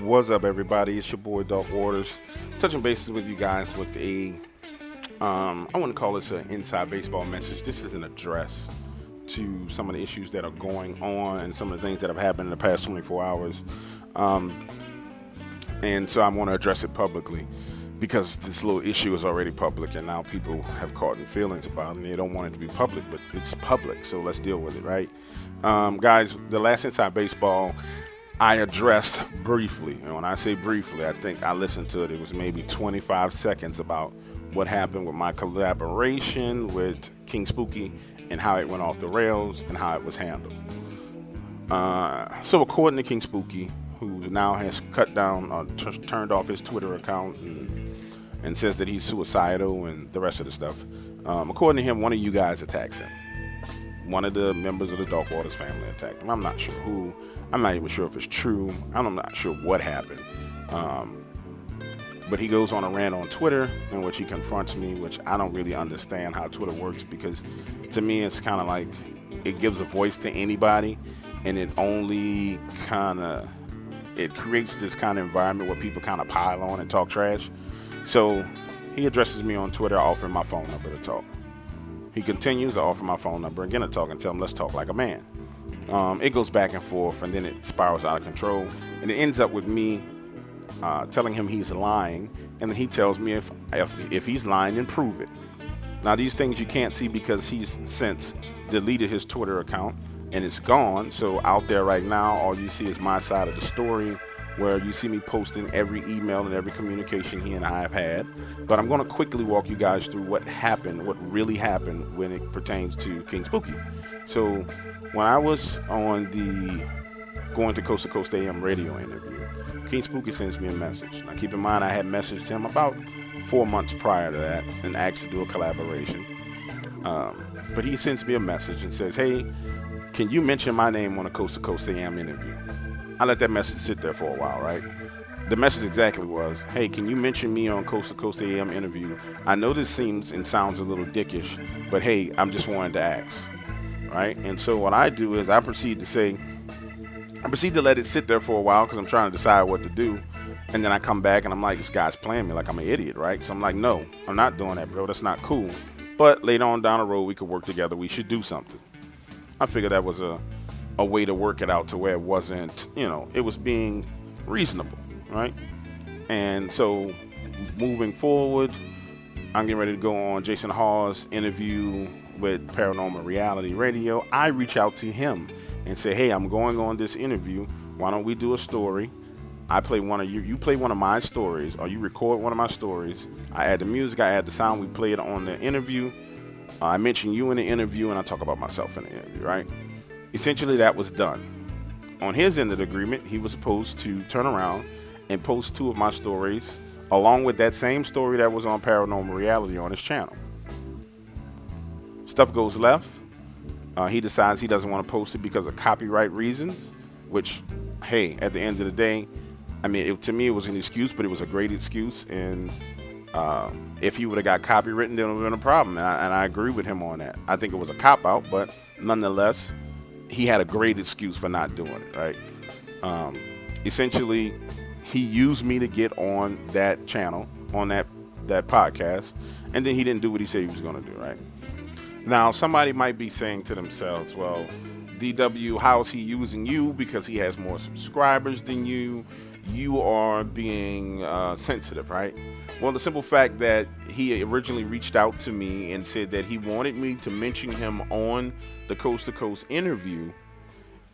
What's up, everybody? It's your boy Dark Waters, touching bases with you guys with I want to call this an inside baseball message. This is an address to some of the issues that are going on and some of the things that have happened in the past 24 hours. And so I want to address it publicly because this little issue is already public, and now people have caught in feelings about it, and they don't want it to be public, but it's public, so let's deal with it, right? Guys, the last Inside Baseball I addressed briefly, and when I say briefly, I think I listened to it. It was maybe 25 seconds about what happened with my collaboration with King Spooky and how it went off the rails and how it was handled. So according to King Spooky, who now has cut down, turned off his Twitter account and says that he's suicidal and the rest of the stuff, according to him, one of you guys attacked him. One of the members of the Dark Waters family attacked him. I'm not sure who. I'm not even sure if it's true. I'm not sure what happened. But he goes on a rant on Twitter in which he confronts me, which I don't really understand how Twitter works, because to me it's kind of like it gives a voice to anybody, and it only it creates this kind of environment where people kind of pile on and talk trash. So he addresses me on Twitter, offering my phone number to talk. He continues to offer my phone number again to talk and tell him, let's talk like a man. It goes back and forth, and then it spirals out of control, and it ends up with me telling him he's lying, and then he tells me if he's lying, then prove it. Now, these things you can't see because he's since deleted his Twitter account, and it's gone. So out there right now, all you see is my side of the story, where you see me posting every email and every communication he and I have had. But I'm going to quickly walk you guys through what happened, what really happened when it pertains to King Spooky. So when I was on the Going to Coast to Coast AM radio interview, King Spooky sends me a message. Now keep in mind, I had messaged him about 4 months prior to that and asked to do a collaboration. But he sends me a message and says, hey, can you mention my name on a Coast to Coast AM interview? I let that message sit there for a while, right? The message exactly was, hey, can you mention me on Coast to Coast AM interview? I know this seems and sounds a little dickish, but hey, I'm just wanting to ask, right? And so what I do is I proceed to let it sit there for a while because I'm trying to decide what to do. And then I come back and I'm like, this guy's playing me like I'm an idiot, right? So I'm like, no, I'm not doing that, bro. That's not cool. But later on down the road, we could work together. We should do something. I figured that was a way to work it out to where it wasn't, it was being reasonable, right? And so moving forward, I'm getting ready to go on Jason Hawes' interview with Paranormal Reality Radio. I reach out to him and say, hey, I'm going on this interview. Why don't we do a story? I play one of you play one of my stories, or you record one of my stories. I add the music, I add the sound, we play it on the interview. I mention you in the interview, and I talk about myself in the interview, right? Essentially, that was done. On his end of the agreement, he was supposed to turn around and post 2 of my stories, along with that same story that was on Paranormal Reality on his channel. Stuff goes left. He decides he doesn't want to post it because of copyright reasons, which, hey, at the end of the day, I mean, to me, it was an excuse, but it was a great excuse. And if he would have got copywritten, then it would have been a problem. And I agree with him on that. I think it was a cop-out, but nonetheless, he had a great excuse for not doing it, right? Essentially, he used me to get on that channel, on that podcast, and then he didn't do what he said he was going to do, right? Now, somebody might be saying to themselves, well, DW, how is he using you? Because he has more subscribers than you. You are being sensitive, right? Well, the simple fact that he originally reached out to me and said that he wanted me to mention him on the Coast to Coast interview,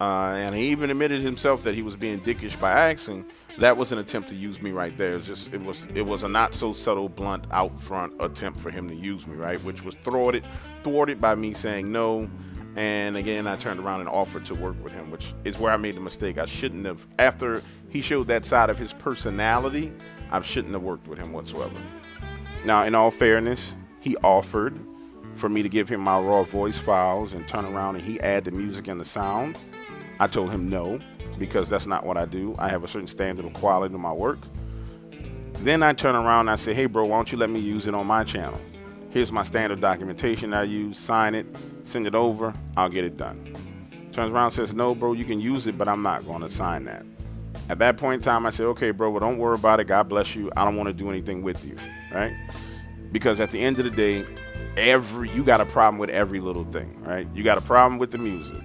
and he even admitted himself that he was being dickish by asking. That was an attempt to use me right there. It was a not so subtle, blunt, out front attempt for him to use me, right? Which was thwarted by me saying no. And again, I turned around and offered to work with him, which is where I made the mistake. I shouldn't have. After he showed that side of his personality, I shouldn't have worked with him whatsoever. Now, in all fairness, he offered for me to give him my raw voice files and turn around and he add the music and the sound. I told him no, because that's not what I do. I have a certain standard of quality to my work. Then I turn around and I say, hey, bro, why don't you let me use it on my channel? Here's my standard documentation I use. Sign it, send it over, I'll get it done. Turns around and says, no, bro, you can use it, but I'm not going to sign that. At that point in time, I said, okay, bro, well, don't worry about it. God bless you. I don't want to do anything with you, right? Because at the end of the day, you got a problem with every little thing, right? You got a problem with the music.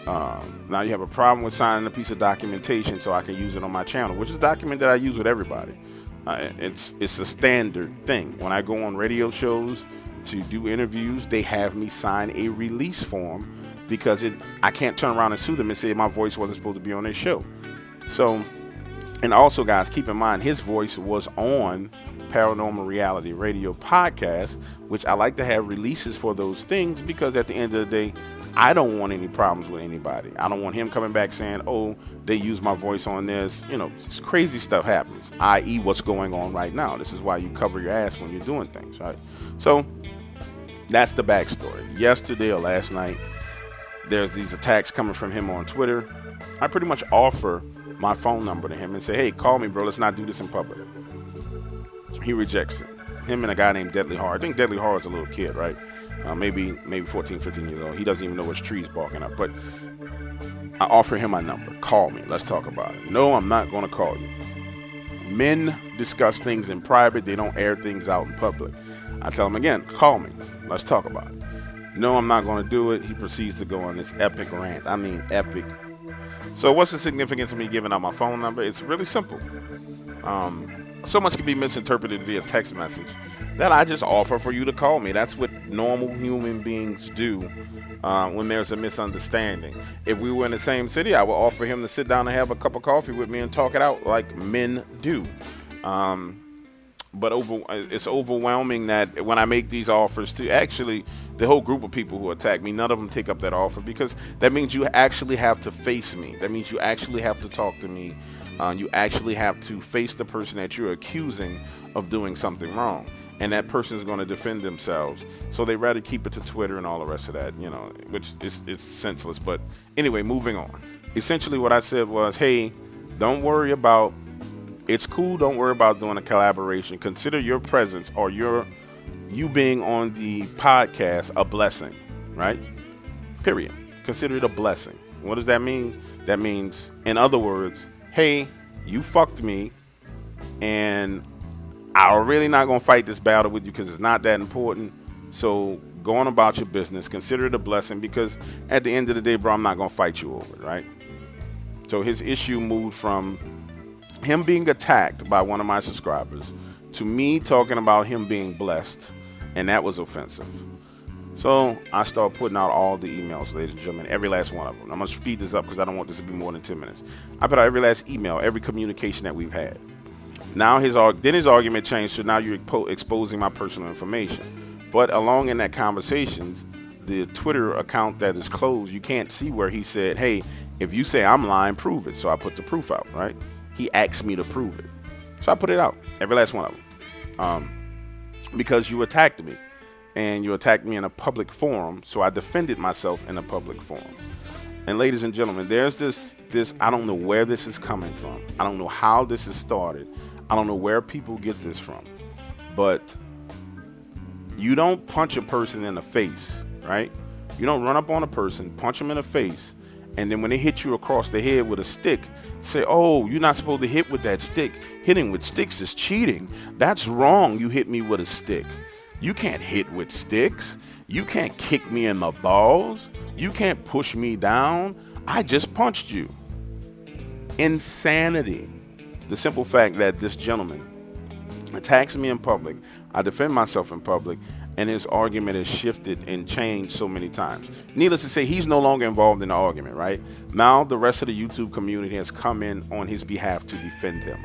Now you have a problem with signing a piece of documentation so I can use it on my channel, which is a document that I use with everybody. It's a standard thing. When I go on radio shows to do interviews, they have me sign a release form because I can't turn around and sue them and say my voice wasn't supposed to be on their show. So, and also, guys, keep in mind, his voice was on Paranormal Reality Radio podcast, which I like to have releases for those things because at the end of the day, I don't want any problems with anybody. I don't want him coming back saying, oh, they use my voice on this. You know, crazy stuff happens, i.e. what's going on right now. This is why you cover your ass when you're doing things, right? So that's the backstory. Yesterday or last night, there's these attacks coming from him on Twitter. I pretty much offer my phone number to him and say, hey, call me, bro. Let's not do this in public. He rejects it. Him and a guy named Deadly Horror. I think Deadly Horror is a little kid, right? Maybe 14, 15 years old. He doesn't even know which tree's barking up. But I offer him my number. Call me. Let's talk about it. No, I'm not going to call you. Men discuss things in private. They don't air things out in public. I tell him again, call me. Let's talk about it. No, I'm not going to do it. He proceeds to go on this epic rant. I mean, epic. So what's the significance of me giving out my phone number? It's really simple. So much can be misinterpreted via text message that I just offer for you to call me. That's what normal human beings do when there's a misunderstanding. If we were in the same city, I would offer him to sit down and have a cup of coffee with me and talk it out like men do. But it's overwhelming that when I make these offers to actually the whole group of people who attack me, none of them take up that offer because that means you actually have to face me. That means you actually have to talk to me. You actually have to face the person that you're accusing of doing something wrong. And that person is going to defend themselves. So they rather keep it to Twitter and all the rest of that, you know, which is senseless. But anyway, moving on. Essentially what I said was, hey, don't worry about, it's cool. Don't worry about doing a collaboration. Consider your presence or you being on the podcast a blessing, right? Period. Consider it a blessing. What does that mean? That means, in other words, hey, you fucked me, and I'm really not going to fight this battle with you because it's not that important. So go on about your business. Consider it a blessing because at the end of the day, bro, I'm not going to fight you over it, right? So his issue moved from him being attacked by one of my subscribers to me talking about him being blessed, and that was offensive. So I started putting out all the emails, ladies and gentlemen, every last one of them. I'm going to speed this up because I don't want this to be more than 10 minutes. I put out every last email, every communication that we've had. Now his argument changed, so now you're exposing my personal information. But along in that conversation, the Twitter account that is closed, you can't see where he said, hey, if you say I'm lying, prove it. So I put the proof out, right? He asked me to prove it. So I put it out, every last one of them. Because you attacked me. And you attacked me in a public forum, so I defended myself in a public forum. And ladies and gentlemen, there's this, I don't know where this is coming from. I don't know how this is started. I don't know where people get this from. But you don't punch a person in the face, right? You don't run up on a person, punch them in the face, and then when they hit you across the head with a stick, say, oh, you're not supposed to hit with that stick. Hitting with sticks is cheating. That's wrong. You hit me with a stick. You can't hit with sticks. You can't kick me in the balls. You can't push me down. I just punched you. Insanity. The simple fact that this gentleman attacks me in public, I defend myself in public, and his argument has shifted and changed so many times. Needless to say, he's no longer involved in the argument, right? Now the rest of the YouTube community has come in on his behalf to defend him.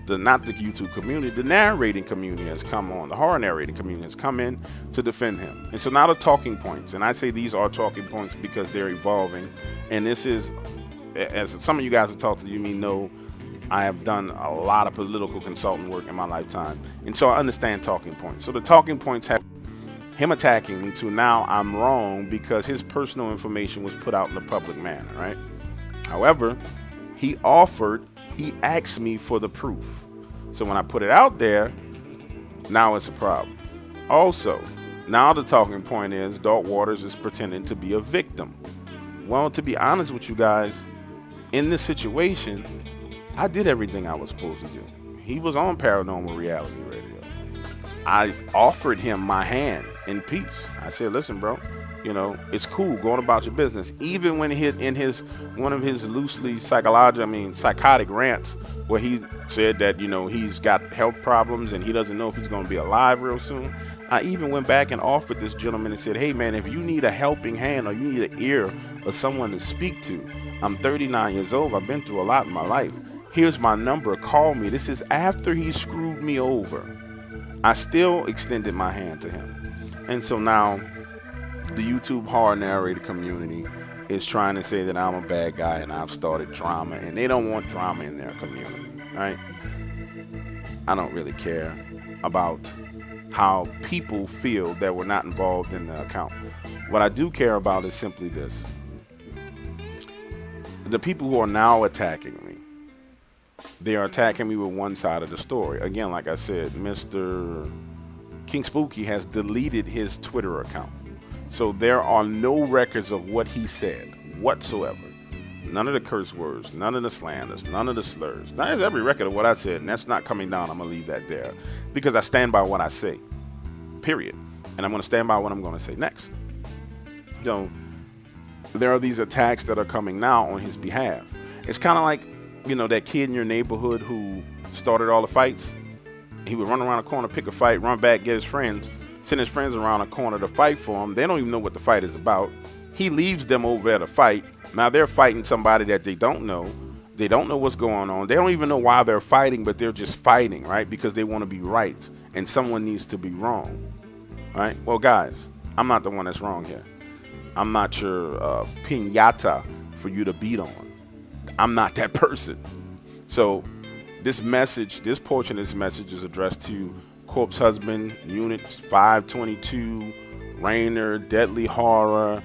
Not the YouTube community, the narrating community has come on. The horror narrating community has come in to defend him. And so now the talking points, and I say these are talking points because they're evolving. And this is, as some of you guys have talked to, you may know, I have done a lot of political consulting work in my lifetime. And so I understand talking points. So the talking points have him attacking me to now I'm wrong because his personal information was put out in a public manner, right? However, he asked me for the proof. So when I put it out there, now it's a problem. Also, now the talking point is Dark Waters is pretending to be a victim. Well, to be honest with you guys, in this situation, I did everything I was supposed to do. He was on Paranormal Reality Radio. I offered him my hand in peace. I said, listen, bro, it's cool going about your business. Even when he hit in one of his loosely psychotic rants where he said that, he's got health problems and he doesn't know if he's going to be alive real soon. I even went back and offered this gentleman and said, hey, man, if you need a helping hand or you need an ear or someone to speak to, I'm 39 years old. I've been through a lot in my life. Here's my number. Call me. This is after he screwed me over. I still extended my hand to him. And so now the YouTube horror narrator community is trying to say that I'm a bad guy and I've started drama, and they don't want drama in their community, right? I don't really care about how people feel that were not involved in the account. What I do care about is simply this. The people who are now attacking me, they are attacking me with one side of the story. Again, like I said, Mr. King Spooky has deleted his Twitter account. So there are no records of what he said whatsoever. None of the curse words, none of the slanders, none of the slurs. There's every record of what I said, and that's not coming down. I'm going to leave that there because I stand by what I say, period. And I'm going to stand by what I'm going to say next. There are these attacks that are coming now on his behalf. It's kind of like, that kid in your neighborhood who started all the fights. He would run around a corner, pick a fight, run back, get his friends, send his friends around a corner to fight for him. They don't even know what the fight is about. He leaves them over at a fight. Now they're fighting somebody that they don't know. They don't know what's going on. They don't even know why they're fighting, but they're just fighting, right? Because they want to be right, and someone needs to be wrong, right? Well, guys, I'm not the one that's wrong here. I'm not your piñata for you to beat on. I'm not that person. So this portion of this message is addressed to Corpse Husband, Unit 522, Rainer, Deadly Horror,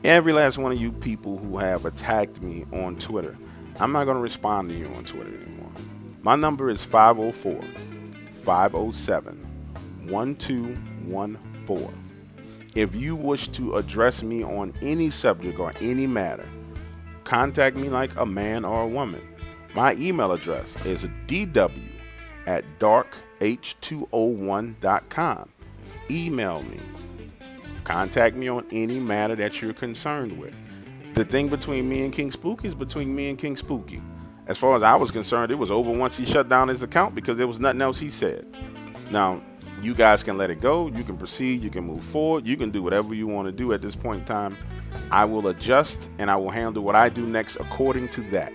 every last one of you people who have attacked me on Twitter. I'm not going to respond to you on Twitter anymore. My number is 504-507-1214. If you wish to address me on any subject or any matter, contact me like a man or a woman. My email address is dw@darkh201.com. Email me. Contact me on any matter that you're concerned with. The thing between me and King Spooky is between me and King Spooky. As far as I was concerned, it was over once he shut down his account because there was nothing else he said. Now, you guys can let it go. You can proceed. You can move forward. You can do whatever you want to do at this point in time. I will adjust and I will handle what I do next according to that.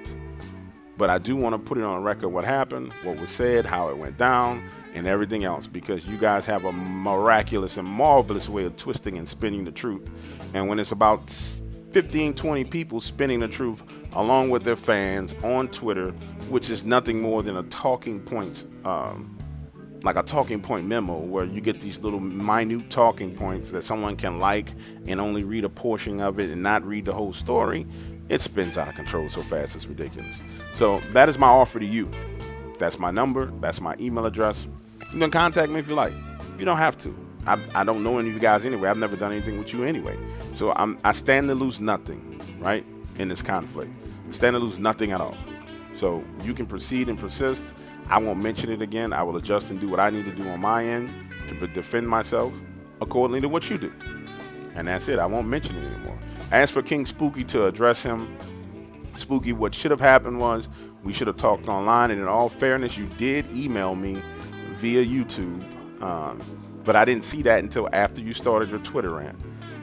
But I do want to put it on record what happened, what was said, how it went down, and everything else, because you guys have a miraculous and marvelous way of twisting and spinning the truth. And when it's about 15, 20 people spinning the truth along with their fans on Twitter, which is nothing more than a talking points, like a talking point memo where you get these little minute talking points that someone can like and only read a portion of it and not read the whole story, it spins out of control so fast it's ridiculous. So that is my offer to you. That's my number. That's my email address. You can contact me if you like. You don't have to. I don't know any of you guys anyway. I've never done anything with you anyway. So I stand to lose nothing, right, in this conflict. I stand to lose nothing at all. So you can proceed and persist. I won't mention it again. I will adjust and do what I need to do on my end to defend myself accordingly to what you do. And that's it. I won't mention it anymore. As for King Spooky, to address him, Spooky, what should have happened was we should have talked online. And in all fairness, you did email me via YouTube. But I didn't see that until after you started your Twitter rant.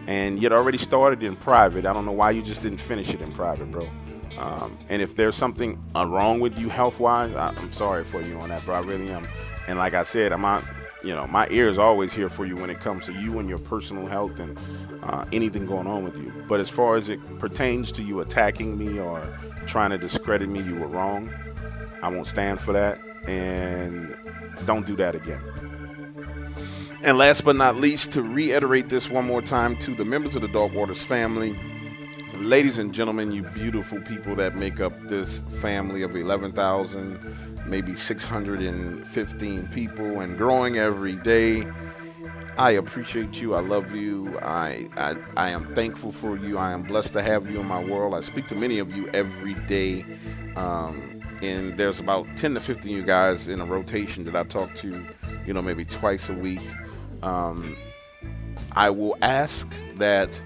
And you'd already started in private. I don't know why you just didn't finish it in private, bro. And if there's something wrong with you health-wise, I'm sorry for you on that, bro. I really am. And like I said, my ear is always here for you when it comes to you and your personal health and anything going on with you. But as far as it pertains to you attacking me or trying to discredit me, you were wrong. I won't stand for that. And don't do that again. And last but not least, to reiterate this one more time to the members of the Dark Waters family, ladies and gentlemen, you beautiful people that make up this family of 11,000, maybe 615 people and growing every day, I appreciate you. I love you. I am thankful for you. I am blessed to have you in my world. I speak to many of you every day. and there's about 10 to 15 of you guys in a rotation that I talk to, maybe twice a week. I will ask that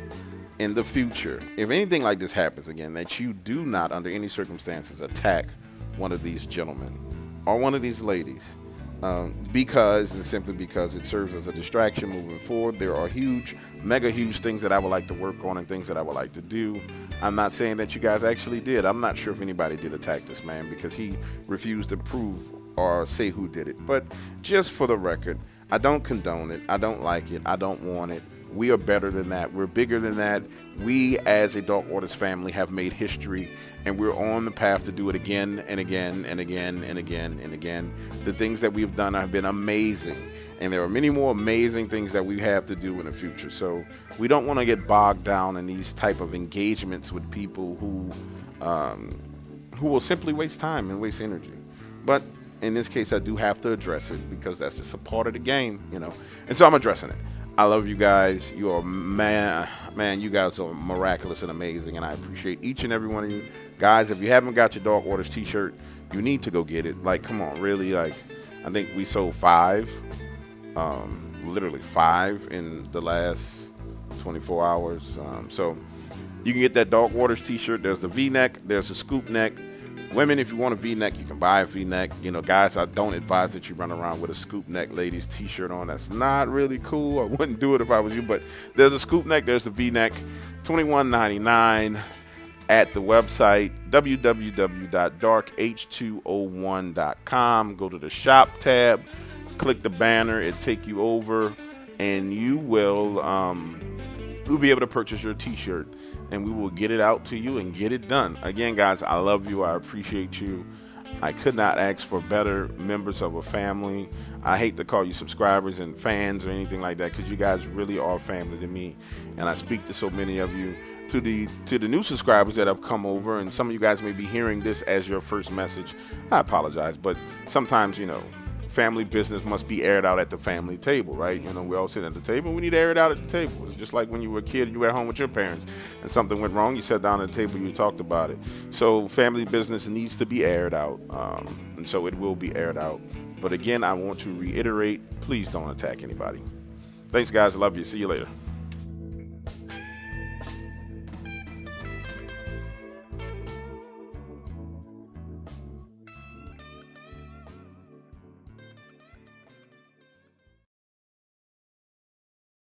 in the future, if anything like this happens again, that you do not, under any circumstances, attack one of these gentlemen or one of these ladies, simply because it serves as a distraction moving forward. There are mega huge things that I would like to work on and things that I would like to do. I'm not saying that you guys actually did. I'm not sure if anybody did attack this man because he refused to prove or say who did it. But just for the record, I don't condone it. I don't like it. I don't want it. We are better than that. We're bigger than that. We, as a Dark Orders family, have made history, and we're on the path to do it again and again and again and again and again. The things that we've done have been amazing, and there are many more amazing things that we have to do in the future. So we don't want to get bogged down in these type of engagements with people who will simply waste time and waste energy. But in this case, I do have to address it because that's just a part of the game, and so I'm addressing it. I love you guys. You are, man, you guys are miraculous and amazing, and I appreciate each and every one of you. Guys, if you haven't got your Dark Orders t-shirt, you need to go get it. Like, come on, really. Like, I think we sold 5, literally 5 in the last 24 hours. So you can get that Dark Orders t-shirt. There's the V-neck. There's the scoop neck. Women, if you want a V-neck, you can buy a V-neck. Guys, I don't advise that you run around with a scoop neck ladies t-shirt on. That's not really cool. I wouldn't do it if I was you, but there's a scoop neck, there's the V-neck, $21.99 at the website, www.darkh201.com. Go to the shop tab, click the banner, it'll take you over, and you will you'll be able to purchase your t-shirt, and we will get it out to you and get it done. Again, guys, I love you. I appreciate you. I could not ask for better members of a family. I hate to call you subscribers and fans or anything like that because you guys really are family to me, and I speak to so many of you. To the new subscribers that have come over, and some of you guys may be hearing this as your first message, I apologize, but sometimes, family business must be aired out at the family table, right? We all sit at the table. We need to air it out at the table. It's just like when you were a kid and you were at home with your parents and something went wrong, you sat down at the table, you talked about it. So family business needs to be aired out, and so it will be aired out. But again, I want to reiterate, please don't attack anybody. Thanks, guys. Love you. See you later.